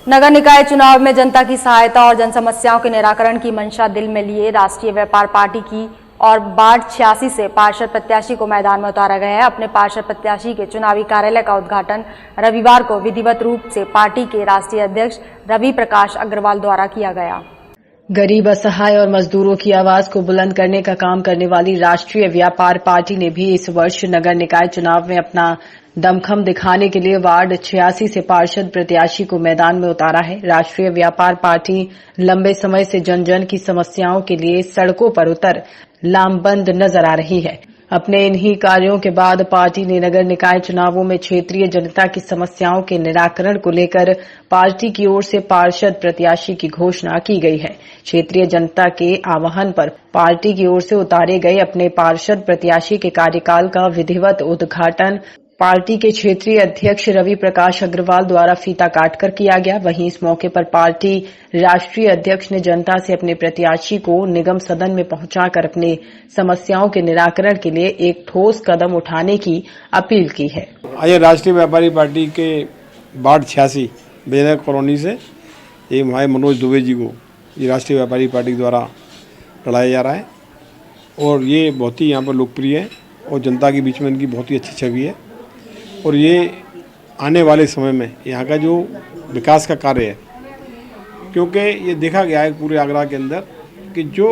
नगर निकाय चुनाव में जनता की सहायता और जन समस्याओं के निराकरण की मंशा दिल में लिए राष्ट्रीय व्यापार पार्टी की और वार्ड 86 से पार्षद प्रत्याशी को मैदान में उतारा गया है। अपने पार्षद प्रत्याशी के चुनावी कार्यालय का उद्घाटन रविवार को विधिवत रूप से पार्टी के राष्ट्रीय अध्यक्ष रवि प्रकाश अग्रवाल द्वारा किया गया। गरीब, असहाय और मजदूरों की आवाज को बुलंद करने का काम करने वाली राष्ट्रीय व्यापार पार्टी ने भी इस वर्ष नगर निकाय चुनाव में अपना दमखम दिखाने के लिए वार्ड 86 से पार्षद प्रत्याशी को मैदान में उतारा है। राष्ट्रीय व्यापार पार्टी लंबे समय से जन जन की समस्याओं के लिए सड़कों पर उतर लामबंद नजर आ रही है। अपने इन्हीं कार्यों के बाद पार्टी ने नगर निकाय चुनावों में क्षेत्रीय जनता की समस्याओं के निराकरण को लेकर पार्टी की ओर से पार्षद प्रत्याशी की घोषणा की गई है। क्षेत्रीय जनता के आह्वान पर पार्टी की ओर से उतारे गए अपने पार्षद प्रत्याशी के कार्यकाल का विधिवत उद्घाटन पार्टी के क्षेत्रीय अध्यक्ष रवि प्रकाश अग्रवाल द्वारा फीता काटकर किया गया। वहीं इस मौके पर पार्टी राष्ट्रीय अध्यक्ष ने जनता से अपने प्रत्याशी को निगम सदन में पहुंचाकर अपने समस्याओं के निराकरण के लिए एक ठोस कदम उठाने की अपील की है। आज राष्ट्रीय व्यापारी पार्टी के वार्ड 86 बेनर कॉलोनी से ये हमारे मनोज दुबे जी को ये राष्ट्रीय व्यापारी पार्टी द्वारा लड़ाया जा रहा है और ये बहुत ही यहाँ पर लोकप्रिय है और जनता के बीच में इनकी बहुत ही अच्छी छवि है। और ये आने वाले समय में यहाँ का जो विकास का कार्य है, क्योंकि ये देखा गया है पूरे आगरा के अंदर कि जो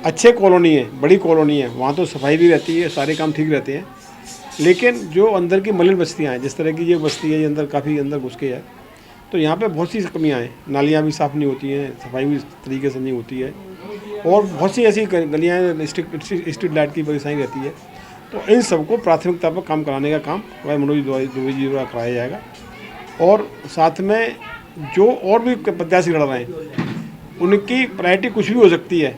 अच्छे कॉलोनी है, बड़ी कॉलोनी है, वहाँ तो सफाई भी रहती है, सारे काम ठीक रहते हैं, लेकिन जो अंदर की मलिन बस्तियाँ हैं, जिस तरह की ये बस्ती है, ये अंदर काफ़ी अंदर घुस के है, तो यहाँ पे बहुत सी कमियाँ हैं। नालियाँ भी साफ़ नहीं होती हैं, सफाई भी तरीके से नहीं होती है और बहुत सी ऐसी गलियाँ स्ट्रीट लाइट की परेशानी रहती है। तो इन सबको प्राथमिकता पर काम कराने का काम भाई मनोज दुबे जी द्वारा कराया जाएगा। और साथ में जो और भी प्रत्याशी लड़ रहे हैं उनकी प्रायोरिटी कुछ भी हो सकती है,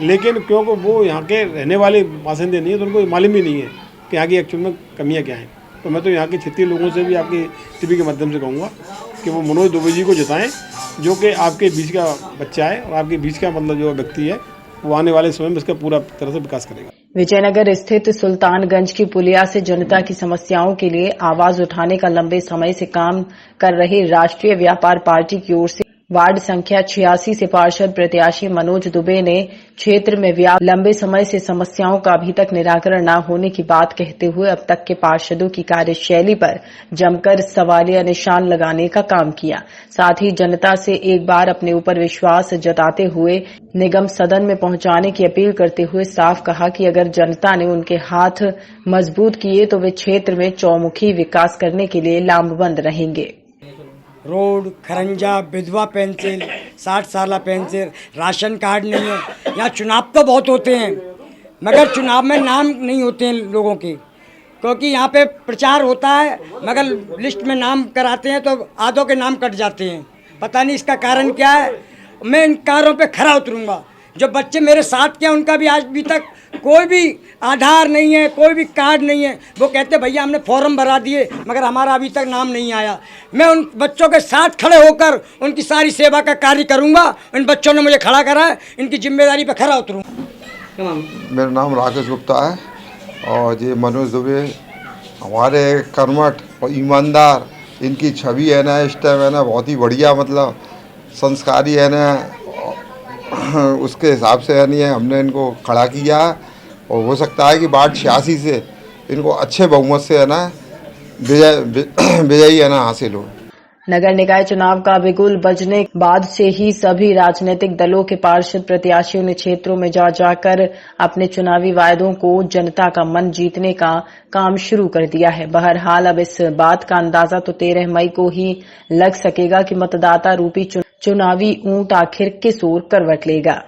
लेकिन क्योंकि वो यहाँ के रहने वाले बासिंदे नहीं है तो उनको मालूम ही नहीं है कि यहाँ की एक्चुअल में कमियाँ क्या हैं। तो मैं तो यहाँ के क्षेत्रीय लोगों से भी आपके टीवी के माध्यम से कहूँगा कि वो मनोज दुबे जी को जिताएँ, जो कि आपके बीच का बच्चा है और आपके बीच का मतलब जो व्यक्ति है वो आने वाले समय में इसका पूरा तरह से विकास करेगा। विजयनगर स्थित सुल्तानगंज की पुलिया से जनता की समस्याओं के लिए आवाज उठाने का लंबे समय से काम कर रहे राष्ट्रीय व्यापार पार्टी की ओर से वार्ड संख्या 86 से पार्षद प्रत्याशी मनोज दुबे ने क्षेत्र में व्याप्त लंबे समय से समस्याओं का अभी तक निराकरण न होने की बात कहते हुए अब तक के पार्षदों की कार्यशैली पर जमकर सवालिया निशान लगाने का काम किया। साथ ही जनता से एक बार अपने ऊपर विश्वास जताते हुए निगम सदन में पहुंचाने की अपील करते हुए साफ कहा कि अगर जनता ने उनके हाथ मजबूत किए तो वे क्षेत्र में चौमुखी विकास करने के लिए लामबंद रहेंगे। रोड, खरंजा, विधवा पेंसिल, 60 साला पेंसिल, राशन कार्ड नहीं है। यहाँ चुनाव तो बहुत होते हैं मगर चुनाव में नाम नहीं होते हैं लोगों के, क्योंकि यहाँ पे प्रचार होता है मगर लिस्ट में नाम कराते हैं तो आधों के नाम कट जाते हैं। पता नहीं इसका कारण क्या है। मैं इन कार्यों पे खरा उतरूँगा। जो बच्चे मेरे साथ के हैं उनका भी आज भी तक कोई भी आधार नहीं है, कोई भी कार्ड नहीं है। वो कहते भैया हमने फॉर्म भरा दिए मगर हमारा अभी तक नाम नहीं आया। मैं उन बच्चों के साथ खड़े होकर उनकी सारी सेवा का कार्य करूंगा। इन बच्चों ने मुझे खड़ा करा है, इनकी जिम्मेदारी पे खड़ा उतरूंगा। मेरा नाम राकेश गुप्ता है और ये मनोज दुबे हमारे कर्मठ और ईमानदार, इनकी छवि है ना इस टाइम है ना बहुत ही बढ़िया, मतलब संस्कारी है ना, उसके हिसाब से है नहीं है हमने इनको खड़ा किया और हो सकता है कि वार्ड 86 से इनको अच्छे बहुमत से है ना विजयी है ना हासिल हो। नगर निकाय चुनाव का बिगुल बजने बाद से ही सभी राजनीतिक दलों के पार्षद प्रत्याशियों ने क्षेत्रों में जा जाकर अपने चुनावी वायदों को जनता का मन जीतने का काम शुरू कर दिया है। बहरहाल अब इस बात का अंदाजा तो 13 मई को ही लग सकेगा कि मतदाता रूपी चुनावी ऊंट आखिर किस ओर करवट लेगा।